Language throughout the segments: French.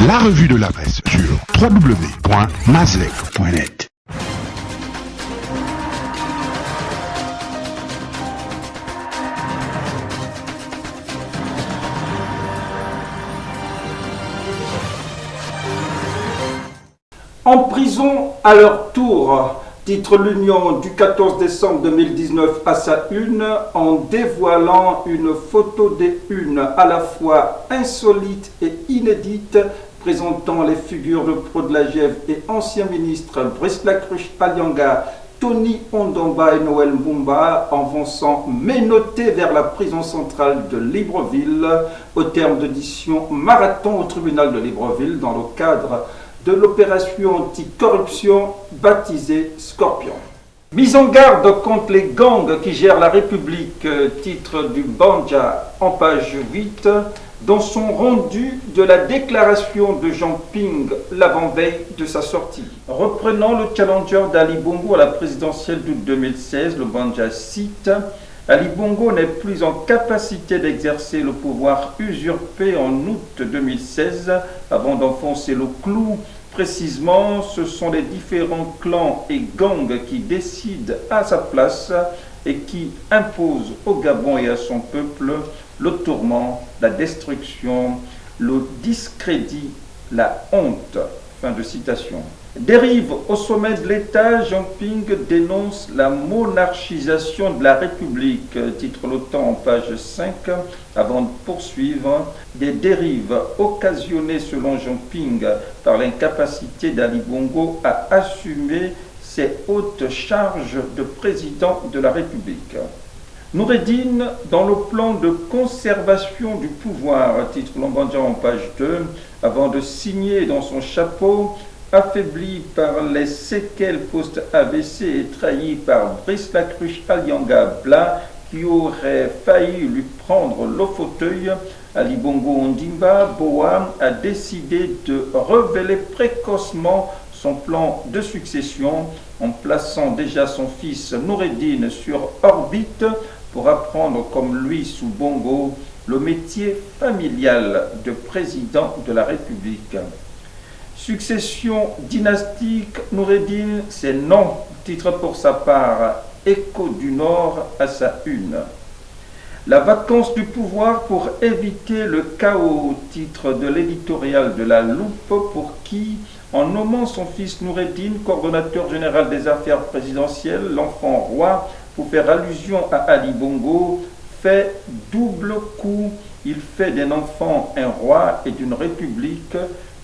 La revue de la presse sur www.mazlec.net. En prison à leur tour, titre l'Union du 14 décembre 2019 à sa une, en dévoilant une photo des unes à la fois insolite et inédite, présentant les figures de pro de la GEV et anciens ministres Brice Lacruche Alianga, Tony Ondamba et Noël Mbumba, avançant menottés vers la prison centrale de Libreville, au terme d'audition marathon au tribunal de Libreville dans le cadre de l'opération anticorruption baptisée Scorpion. Mise en garde contre les gangs qui gèrent la République, titre du Banja en page 8, dans son rendu de la déclaration de Jean Ping l'avant-veille de sa sortie. Reprenant le challenger d'Ali Bongo à la présidentielle d'août 2016, le Banja cite: Ali Bongo n'est plus en capacité d'exercer le pouvoir usurpé en août 2016 avant d'enfoncer le clou. Précisément, ce sont les différents clans et gangs qui décident à sa place et qui imposent au Gabon et à son peuple le tourment, la destruction, le discrédit, la honte. Fin de citation. Dérive au sommet de l'État, Jean Ping dénonce la monarchisation de la République, titre l'OTAN en page 5, avant de poursuivre. Des dérives occasionnées selon Jean Ping par l'incapacité d'Ali Bongo à assumer ses hautes charges de président de la République. Noureddine, dans le plan de conservation du pouvoir, titre Lambandja en page 2, avant de signer dans son chapeau, affaibli par les séquelles post-AVC et trahi par Brice Lacruche Alianga Bla, qui aurait failli lui prendre le fauteuil, Ali Bongo Ondimba Boa a décidé de révéler précocement son plan de succession en plaçant déjà son fils Noureddine sur orbite pour apprendre comme lui sous Bongo le métier familial de président de la République. Succession dynastique, Noureddine, c'est non, titre pour sa part Écho du Nord à sa une. La vacance du pouvoir pour éviter le chaos, titre de l'éditorial de La Loupe, pour qui, en nommant son fils Noureddine, coordonnateur général des affaires présidentielles, l'enfant roi, pour faire allusion à Ali Bongo, fait double coup. Il fait d'un enfant un roi et d'une république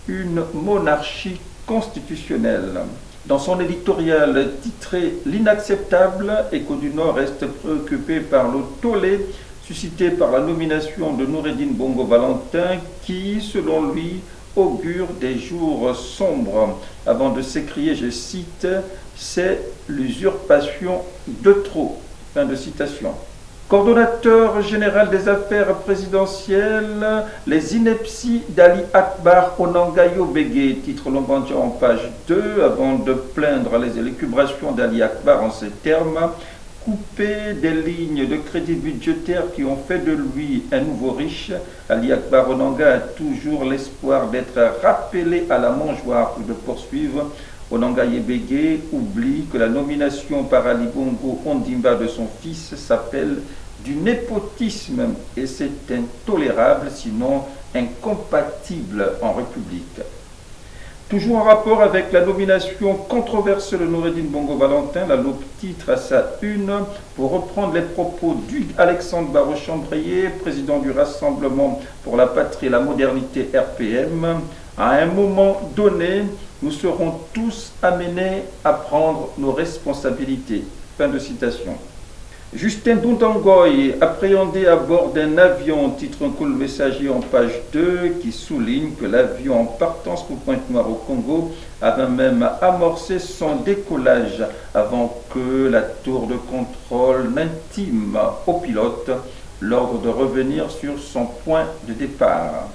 une monarchie constitutionnelle. Dans son éditorial titré L'inacceptable, Écho du Nord reste préoccupé par le tollé suscité par la nomination de Noureddine Bongo Valentin qui, selon lui, augure des jours sombres, avant de s'écrier, je cite, « C'est l'usurpation de trop ». Fin de citation. Coordonnateur général des affaires présidentielles, les inepties d'Ali Akbar Onangayo Bégué, titre Lambandja en page 2, avant de plaindre les élucubrations d'Ali Akbar en ces termes: couper des lignes de crédit budgétaire qui ont fait de lui un nouveau riche. Ali Akbar Onanga a toujours l'espoir d'être rappelé à la mangeoire ou de poursuivre. Onangaye Bégué oublie que la nomination par Ali Bongo Ondimba de son fils s'appelle du népotisme et c'est intolérable, sinon incompatible en République. Toujours en rapport avec la nomination controversée de Noureddine Bongo Valentin, la Loupe titre à sa une, pour reprendre les propos d'Hugues Alexandre Barreau-Chambrier, président du Rassemblement pour la Patrie et la Modernité RPM, à un moment donné, nous serons tous amenés à prendre nos responsabilités. Fin de citation. Justin Dundangoy, appréhendé à bord d'un avion, titre un cool messager en page 2, qui souligne que l'avion en partance pour Pointe-Noire au Congo avait même amorcé son décollage avant que la tour de contrôle n'intime au pilote l'ordre de revenir sur son point de départ.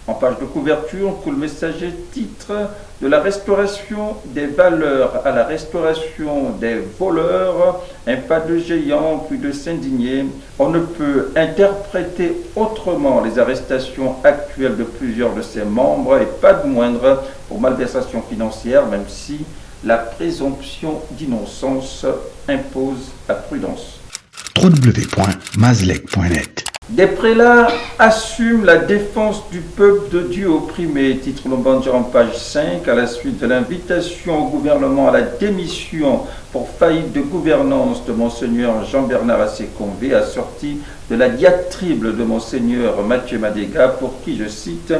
En page de couverture, Cool Messager titre « De la restauration des valeurs à la restauration des voleurs, un pas de géant puis de s'indigner. On ne peut interpréter autrement les arrestations actuelles de plusieurs de ses membres et pas de moindre pour malversation financière, même si la présomption d'innocence impose la prudence. www.mazlek.net. Des prélats assument la défense du peuple de Dieu opprimé, titre Lombandja en page 5, à la suite de l'invitation au gouvernement à la démission pour faillite de gouvernance de Monseigneur Jean-Bernard Assekombe, assorti de la diatribe de Monseigneur Mathieu Madega, pour qui, je cite,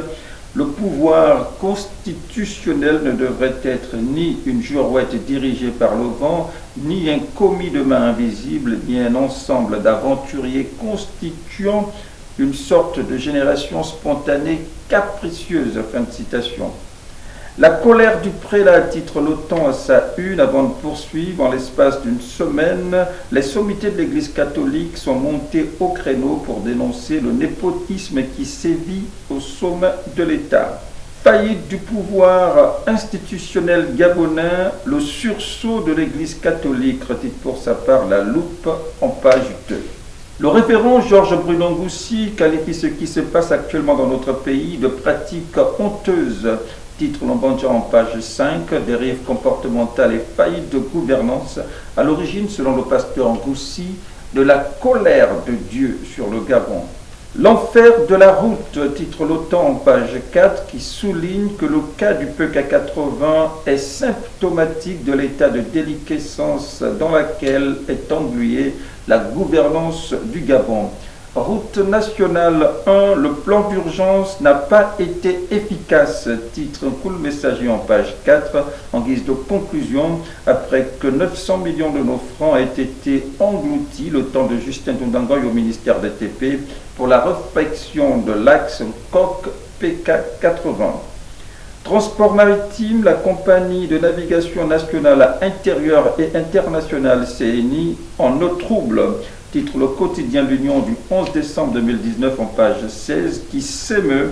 le pouvoir constitutionnel ne devrait être ni une girouette dirigée par le vent, ni un commis de main invisible, ni un ensemble d'aventuriers constituant une sorte de génération spontanée capricieuse. Fin de citation. La colère du prélat titre l'OTAN à sa une avant de poursuivre. En l'espace d'une semaine, les sommités de l'Église catholique sont montées au créneau pour dénoncer le népotisme qui sévit au sommet de l'État. Faillite du pouvoir institutionnel gabonais, le sursaut de l'Église catholique, titre pour sa part La Loupe en page 2. Le révérend Georges Bruno-Ngoussi qualifie ce qui se passe actuellement dans notre pays de pratique honteuse. Titre Lombandja en page 5, dérive comportementale et faillite de gouvernance, à l'origine, selon le pasteur Ngoussi, de la colère de Dieu sur le Gabon. L'enfer de la route, titre l'OTAN en page 4, qui souligne que le cas du PEC 80 est symptomatique de l'état de déliquescence dans laquelle est engluée la gouvernance du Gabon. Route nationale 1, le plan d'urgence n'a pas été efficace, titre Cool Messager en page 4, en guise de conclusion, après que 900 millions de nos francs aient été engloutis le temps de Justin Tundangoy au ministère des TP pour la réfection de l'axe Coq PK 80. Transport maritime, la compagnie de navigation nationale intérieure et internationale CNI en eau trouble. Titre le quotidien L'Union du 11 décembre 2019 en page 16 qui s'émeut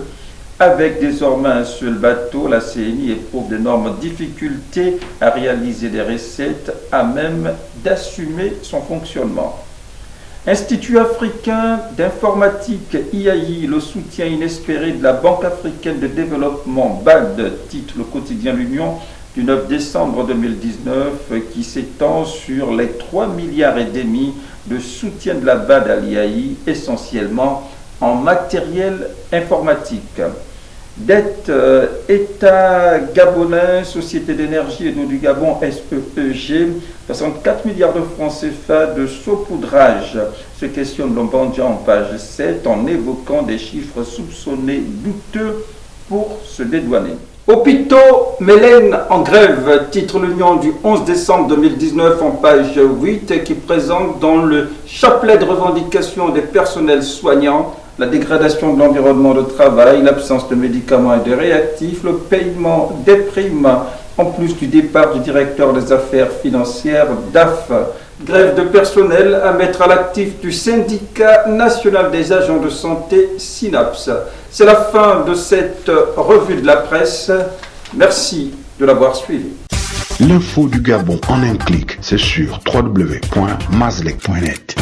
avec désormais un seul bateau. La CNI éprouve d'énormes difficultés à réaliser des recettes à même d'assumer son fonctionnement. Institut africain d'informatique IAI, le soutien inespéré de la Banque africaine de développement BAD, titre le quotidien L'Union du 9 décembre 2019 qui s'étend sur les 3,5 milliards de soutien de la BAD à l'IAI, essentiellement en matériel informatique. Dette État gabonais, Société d'énergie et d'eau du Gabon, SEEG, 64 milliards de francs CFA de saupoudrage. Se questionne Lombandja en page 7 en évoquant des chiffres soupçonnés douteux pour se dédouaner. Hôpitaux Mélène en grève, titre l'Union du 11 décembre 2019 en page 8 qui présente dans le chapelet de revendications des personnels soignants la dégradation de l'environnement de travail, l'absence de médicaments et de réactifs, le paiement des primes en plus du départ du directeur des affaires financières DAF. Grève de personnel à mettre à l'actif du syndicat national des agents de santé SYNAPS. C'est la fin de cette revue de la presse. Merci de l'avoir suivi. L'info du Gabon en un clic, c'est sur www.mazlek.net.